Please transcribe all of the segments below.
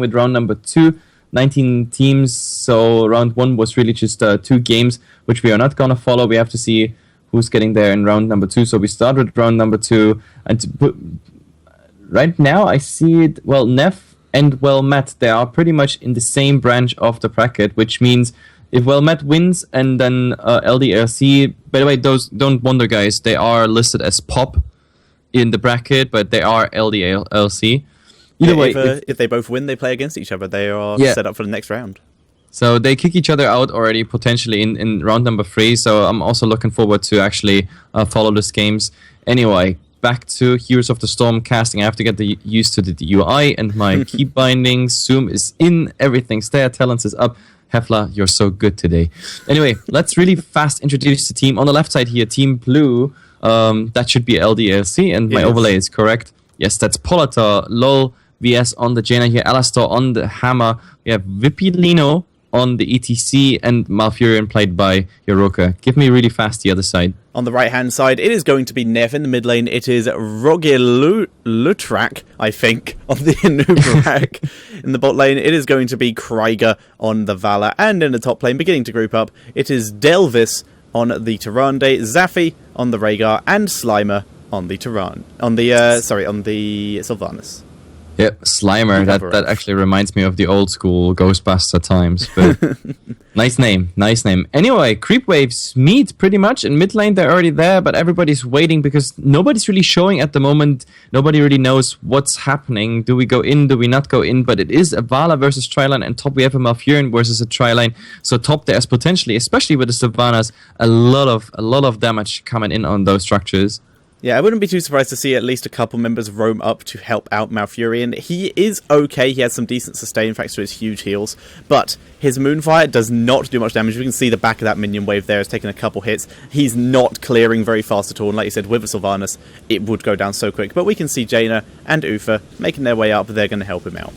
with round number 2. 19 teams, so round 1 was really just 2 games, which we are not going to follow. We have to see who's getting there in round number 2. So we start with round number 2. And right now, I see it, well, NEFF and Well-Met, they are pretty much in the same branch of the bracket, which means if Well-Met wins and then LDLC, by the way, those don't wonder, guys, they are listed as Pop in the bracket, but they are LDLC. Either way, if they both win, they play against each other. They are set up for the next round. So they kick each other out already, potentially in round number 3. So I'm also looking forward to actually follow these games. Anyway, back to Heroes of the Storm casting. I have to get used to the UI and my key bindings. Zoom is in, everything's there, talents is up. Hefla, you're so good today. Anyway, let's really fast introduce the team. On the left side here, Team Blue, that should be LDLC, and my overlay is correct. Yes, that's Polata, LOL, VS on the Jaina here, Alastor on the Hammer. We have Vipilino on the ETC, and Malfurion played by Yoroka. Give me really fast the other side. On the right-hand side, it is going to be NEFF. In the mid lane, it is Rogilutrak, I think, on the Anubarak. In the bot lane, it is going to be Krieger on the Valor. And in the top lane, beginning to group up, it is Delvis on the Tyrande, Zaffi on the Rhaegar, and Slimer on the on the Sylvanas. Yep, Slimer. That actually reminds me of the old school Ghostbuster times. But nice name. Anyway, creep waves meet pretty much in mid lane. They're already there, but everybody's waiting because nobody's really showing at the moment. Nobody really knows what's happening. Do we go in? Do we not go in? But it is a Vala versus Triline, and top we have a Malfurion versus a Triline. So top there's potentially, especially with the Sylvanas, a lot of damage coming in on those structures. Yeah, I wouldn't be too surprised to see at least a couple members roam up to help out Malfurion. He is okay, he has some decent sustain thanks to his huge heals, but his Moonfire does not do much damage. You can see the back of that minion wave there has taken a couple hits. He's not clearing very fast at all, and like you said, with a Sylvanas, it would go down so quick. But we can see Jaina and Ufa making their way up, they're going to help him out.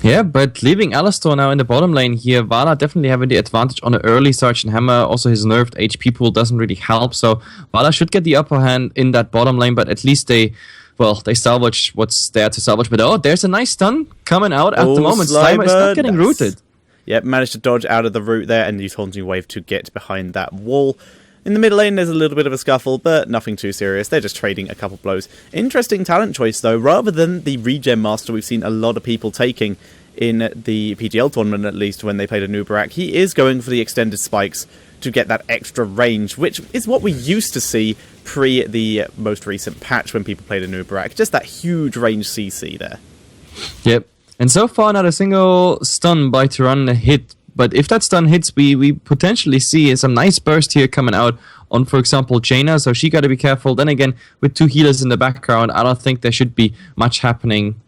Yeah, but leaving Alastor now in the bottom lane here, Vala definitely having the advantage on the early Sergeant Hammer. Also, his nerfed HP pool doesn't really help, so Vala should get the upper hand in that bottom lane, but at least they salvage what's there to salvage. But there's a nice stun coming out at the moment. Slimer is not getting rooted. Yep, managed to dodge out of the root there and use Haunting Wave to get behind that wall. In the middle lane, there's a little bit of a scuffle, but nothing too serious. They're just trading a couple blows. Interesting talent choice, though. Rather than the Regen Master we've seen a lot of people taking in the PGL tournament, at least, when they played Anubarak, he is going for the extended spikes to get that extra range, which is what we used to see pre the most recent patch when people played Anubarak. Just that huge range CC there. Yep. And so far, not a single stun by Tyrann hit. But if that stun hits, we potentially see some nice burst here coming out on, for example, Jaina, so she got to be careful. Then again, with 2 healers in the background, I don't think there should be much happening.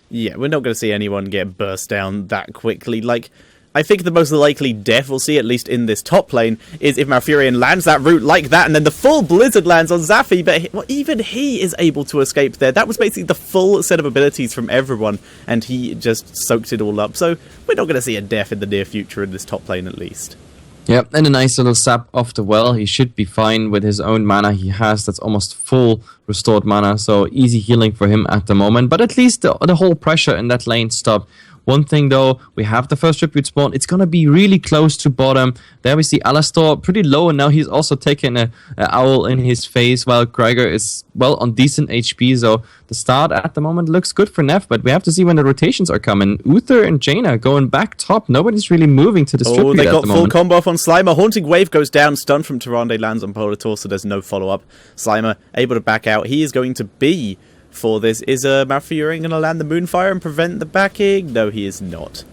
Yeah, we're not going to see anyone get burst down that quickly. Like, I think the most likely death we'll see, at least in this top lane, is if Malfurion lands that root like that, and then the full Blizzard lands on Zaffi, but even he is able to escape there. That was basically the full set of abilities from everyone, and he just soaked it all up. So we're not going to see a death in the near future in this top lane, at least. Yep, and a nice little sap off the well. He should be fine with his own mana he has. That's almost full restored mana, so easy healing for him at the moment. But at least the whole pressure in that lane stopped. One thing though, we have the first tribute spawn. It's going to be really close to bottom. There we see Alastor pretty low, and now he's also taking a owl in his face, while Krieger is, well, on decent HP. So the start at the moment looks good for NEFF, but we have to see when the rotations are coming. Uther and Jaina going back top. Nobody's really moving to this tribute at the moment. They got full combo off on Slimer. Haunting Wave goes down, stun from Tyrande lands on Polator, so there's no follow-up. Slimer able to back out. He is going to be... for this. Is Malfurion going to land the Moonfire and prevent the backing? No, he is not.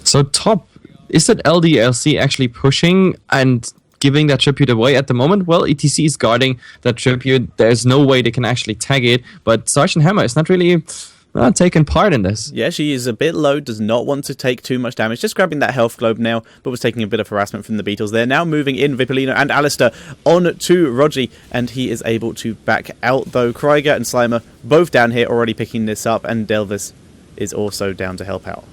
So top, is that LDLC actually pushing and giving that tribute away at the moment? Well, ETC is guarding that tribute. There's no way they can actually tag it, but Sergeant Hammer is not really taking part in this. Yeah, she is a bit low, does not want to take too much damage. Just grabbing that health globe now, but was taking a bit of harassment from the Beatles there. Now moving in Vippolino and Alistair on to Rogi, and he is able to back out, though. Krieger and Slimer both down here already picking this up, and Delvis is also down to help out.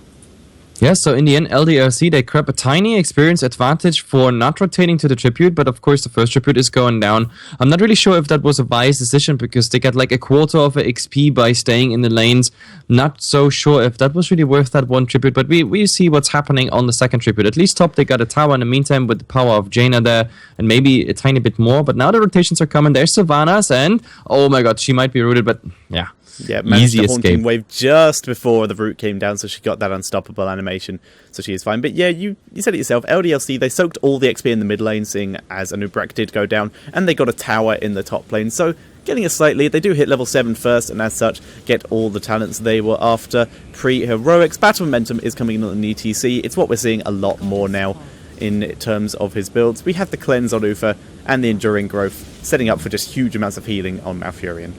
Yeah, so in the end, LDLC, they grab a tiny experience advantage for not rotating to the tribute, but of course the first tribute is going down. I'm not really sure if that was a wise decision because they get like a quarter of a XP by staying in the lanes. Not so sure if that was really worth that one tribute, but we see what's happening on the second tribute. At least top, they got a tower in the meantime with the power of Jaina there, and maybe a tiny bit more, but now the rotations are coming. There's Sylvanas, and oh my god, she might be rooted, but yeah. Yeah, managed the Haunting Wave just before the root came down, so she got that unstoppable animation, so she is fine. But yeah, you said it yourself, LDLC, they soaked all the XP in the mid lane, seeing as Anub'arak did go down, and they got a tower in the top lane, so getting a slight lead. They do hit level 7 first, and as such, get all the talents they were after pre-heroics. Battle momentum is coming in on the ETC. It's what we're seeing a lot more now in terms of his builds. We have the cleanse on Uther, and the enduring growth, setting up for just huge amounts of healing on Malfurion.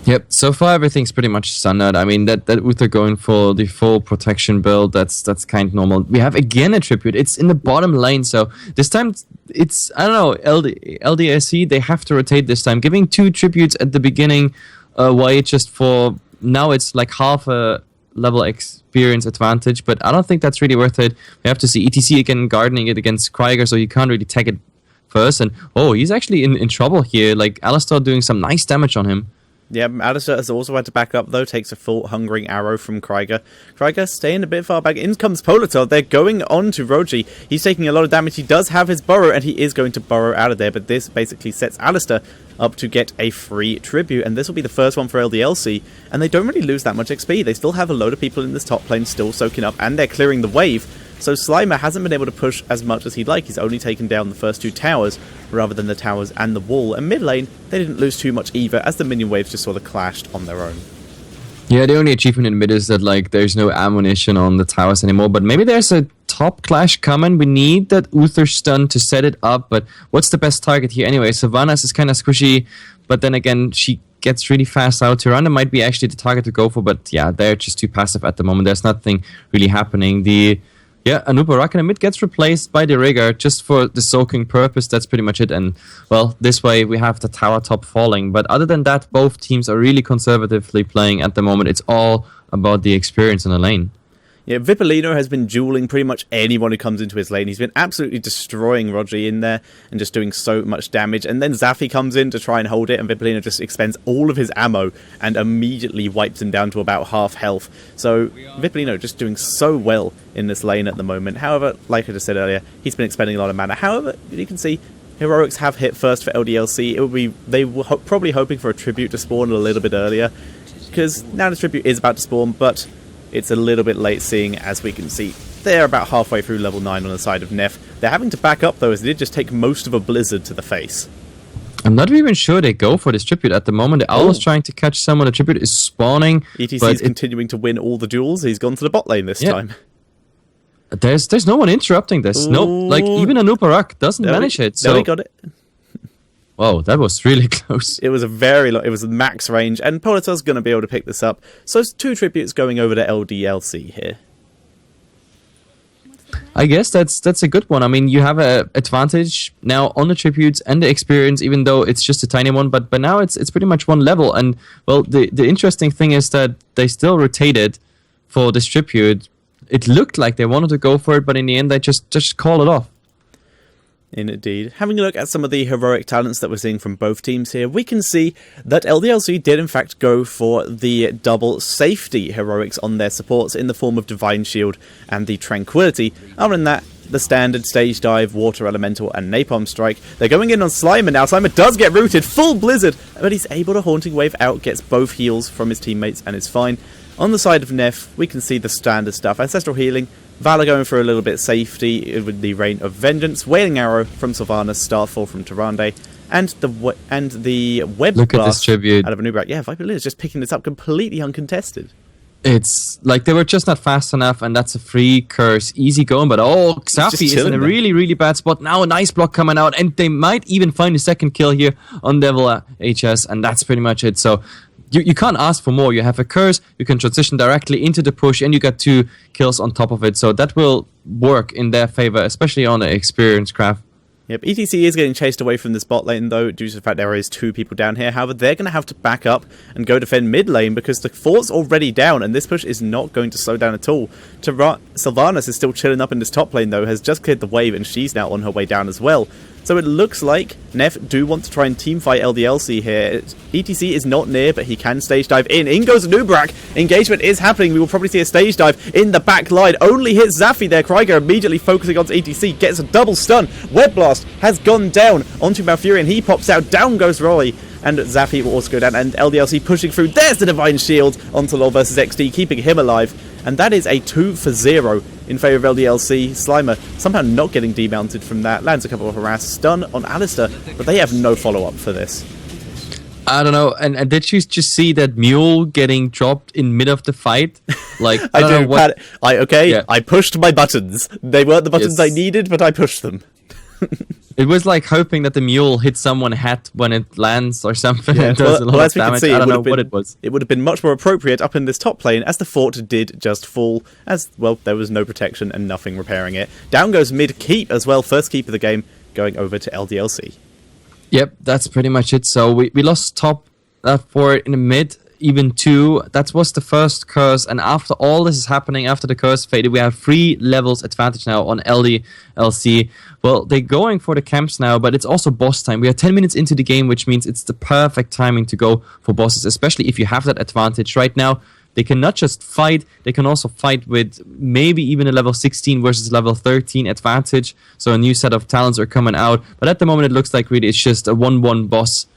Yep, so far everything's pretty much standard. I mean, that Uther going for the full protection build, that's kind of normal. We have again a tribute. It's in the bottom lane, so this time it's, I don't know, LDSC, they have to rotate this time. Giving 2 tributes at the beginning, why just for, now it's like half a level experience advantage, but I don't think that's really worth it. We have to see ETC again gardening it against Krieger, so you can't really tag it first. And oh, he's actually in trouble here, like Alistar doing some nice damage on him. Yeah, Alistar has also had to back up, though. Takes a full Hungering Arrow from Krieger. Krieger staying a bit far back. In comes Politoed. They're going on to Roji. He's taking a lot of damage. He does have his burrow, and he is going to burrow out of there. But this basically sets Alistar up to get a free tribute. And this will be the first one for LDLC. And they don't really lose that much XP. They still have a load of people in this top lane still soaking up, and they're clearing the wave. So Slimer hasn't been able to push as much as he'd like. He's only taken down the first 2 towers rather than the towers and the wall. And mid lane, they didn't lose too much either, as the minion waves just sort of clashed on their own. Yeah, the only achievement in mid is that like there's no ammunition on the towers anymore. But maybe there's a top clash coming. We need that Uther stun to set it up. But what's the best target here anyway? Sylvanas is kind of squishy, but then again, she gets really fast out. Tyrande might be actually the target to go for, but yeah, they're just too passive at the moment. There's nothing really happening. Anub'arak in the mid gets replaced by the Rigger just for the soaking purpose. That's pretty much it. And, well, this way we have the tower top falling. But other than that, both teams are really conservatively playing at the moment. It's all about the experience in the lane. Yeah, Vipolino has been dueling pretty much anyone who comes into his lane. He's been absolutely destroying Rogi in there and just doing so much damage. And then Zaffi comes in to try and hold it, and Vipolino just expends all of his ammo and immediately wipes him down to about half health. So Vipolino just doing so well in this lane at the moment. However, like I just said earlier, he's been expending a lot of mana. However, you can see heroics have hit first for LDLC. They were probably hoping for a tribute to spawn a little bit earlier, because now the tribute is about to spawn, but it's a little bit late, seeing as we can see they're about halfway through level 9 on the side of NEFF. They're having to back up, though, as they did just take most of a blizzard to the face. I'm not even sure they go for this tribute at the moment. The Owl is trying to catch someone. The tribute is spawning. ETC is continuing to win all the duels. He's gone to the bot lane this time. There's no one interrupting this. No, like even Anub'arak doesn't manage it. So he got it. Whoa, that was really close. It was a very long, it was max range, and Politoed's going to be able to pick this up. So it's 2 tributes going over to LDLC here. I guess that's a good one. I mean, you have an advantage now on the tributes and the experience, even though it's just a tiny one. But now it's pretty much one level. And well, the interesting thing is that they still rotated for this tribute. It looked like they wanted to go for it, but in the end, they just call it off. Indeed. Having a look at some of the heroic talents that we're seeing from both teams here, we can see that LDLC did in fact go for the double safety heroics on their supports in the form of Divine Shield and the Tranquility. Other than that, the standard Stage Dive, Water Elemental, and Napalm Strike. They're going in on Slimer now. Slimer does get rooted, full Blizzard, but he's able to Haunting Wave out, gets both heals from his teammates, and is fine. On the side of NEFF, we can see the standard stuff. Ancestral Healing, Valor going for a little bit of safety with the Rain of Vengeance, Wailing Arrow from Sylvanas, Starfall from Tyrande, and the Web Look Blast at this tribute out of Anub'arak. Yeah, Viper is just picking this up completely uncontested. It's like they were just not fast enough, and that's a free curse. Easy going, but Xafi is in a really, really bad spot. Now a nice block coming out, and they might even find a second kill here on Devil HS, and that's pretty much it. So you can't ask for more. You have a curse, you can transition directly into the push, and you got 2 kills on top of it. So that will work in their favor, especially on the experience craft. Yep, ETC is getting chased away from this bot lane, though, due to the fact there is 2 people down here. However, they're going to have to back up and go defend mid lane because the fort's already down, and this push is not going to slow down at all. Sylvanas is still chilling up in this top lane, though, has just cleared the wave, and she's now on her way down as well. So it looks like NEFF do want to try and teamfight LDLC here. ETC is not near, but he can stage dive in. In goes Nubrak. Engagement is happening. We will probably see a stage dive in the back line. Only hits Zafy there. Kryger immediately focusing on ETC. Gets a double stun. Web Blast has gone down onto Malfurion. He pops out. Down goes Roy. And Zafy will also go down. And LDLC pushing through. There's the Divine Shield onto LoL versus XD, keeping him alive. And that is a 2-for-0 in favour of LDLC. Slimer somehow not getting demounted from that. Lands a couple of harass. Stun on Alistair, but they have no follow-up for this. I don't know. And did you just see that Mule getting dropped in mid of the fight? Like I don't know what. I pushed my buttons. They weren't the buttons I needed, but I pushed them. It was like hoping that the Mule hits someone head when it lands or something and does a lot of damage. I don't know what it was. It would have been much more appropriate up in this top lane as the fort did just fall. As, well, there was no protection and nothing repairing it. Down goes mid keep as well. First keep of the game going over to LDLC. Yep, that's pretty much it. So we lost top fort in the mid. Even 2, that was the first curse, and after all this is happening, after the curse faded, we have 3 levels advantage now on LDLC. Well, they're going for the camps now, but it's also boss time. We are 10 minutes into the game, which means it's the perfect timing to go for bosses, especially if you have that advantage. Right now, they can not just fight, they can also fight with maybe even a level 16 versus level 13 advantage. So a new set of talents are coming out, but at the moment it looks like really it's just a 1-1 boss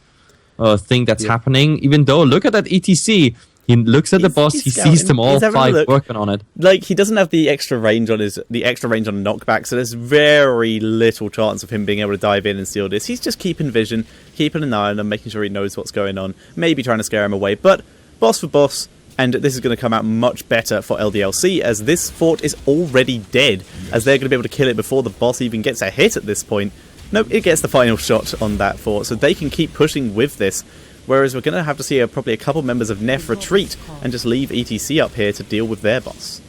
thing that's happening, even though look at that ETC. He looks at the boss, he sees them all 5 working on it. Like, he doesn't have the extra range on knockback, so there's very little chance of him being able to dive in and steal this. He's just keeping vision, keeping an eye on him, making sure he knows what's going on, maybe trying to scare him away, but boss for boss, and this is going to come out much better for LDLC, as this fort is already dead, as they're going to be able to kill it before the boss even gets a hit at this point. Nope, it gets the final shot on that fort, so they can keep pushing with this. Whereas we're going to have to see probably a couple members of NEFF retreat and just leave ETC up here to deal with their boss.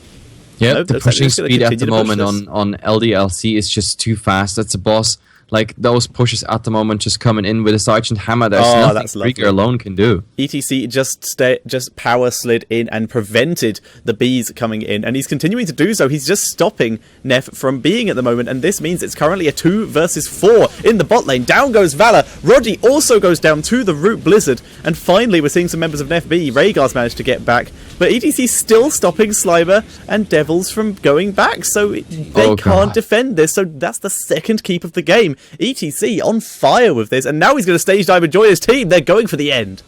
Yeah, nope, the pushing speed at the moment on LDLC is just too fast. That's a boss. Like, those pushes at the moment just coming in with a Sergeant Hammer. There's nothing Krieger alone can do. ETC just power slid in and prevented the bees coming in. And he's continuing to do so. He's just stopping NEFF from being at the moment. And this means it's currently a 2 versus 4 in the bot lane. Down goes Valor. Roddy also goes down to the Root Blizzard. And finally, we're seeing some members of NEFF B. Rhaegar's managed to get back. But ETC's still stopping Slimer and Devils from going back. So they can't defend this. So that's the second keep of the game. ETC on fire with this, and now he's going to stage dive and join his team. They're going for the end.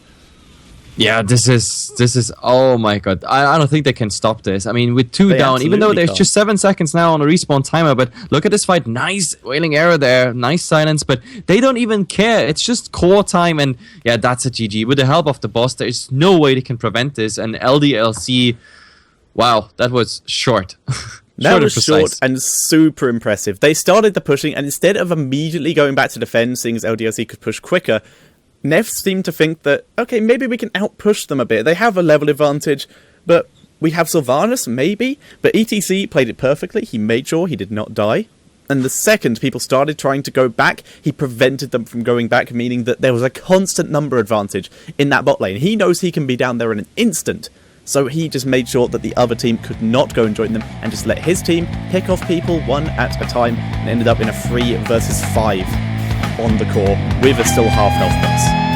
Yeah, this is oh my god. I don't think they can stop this. I mean, with 2 down, even though there's just 7 seconds now on a respawn timer, but look at this fight. Nice Wailing Arrow there, nice silence, but they don't even care. It's just core time, and yeah, that's a GG. With the help of the boss, there's no way they can prevent this, and LDLC, wow, that was short. That was short and super impressive. They started the pushing, and instead of immediately going back to defend, seeing as LDLC could push quicker, NEFF seemed to think that, okay, maybe we can outpush them a bit. They have a level advantage, but we have Sylvanas, maybe? But ETC played it perfectly. He made sure he did not die. And the second people started trying to go back, he prevented them from going back, meaning that there was a constant number advantage in that bot lane. He knows he can be down there in an instant. So he just made sure that the other team could not go and join them and just let his team pick off people one at a time and ended up in a 3 versus 5 on the core with a still half health boss.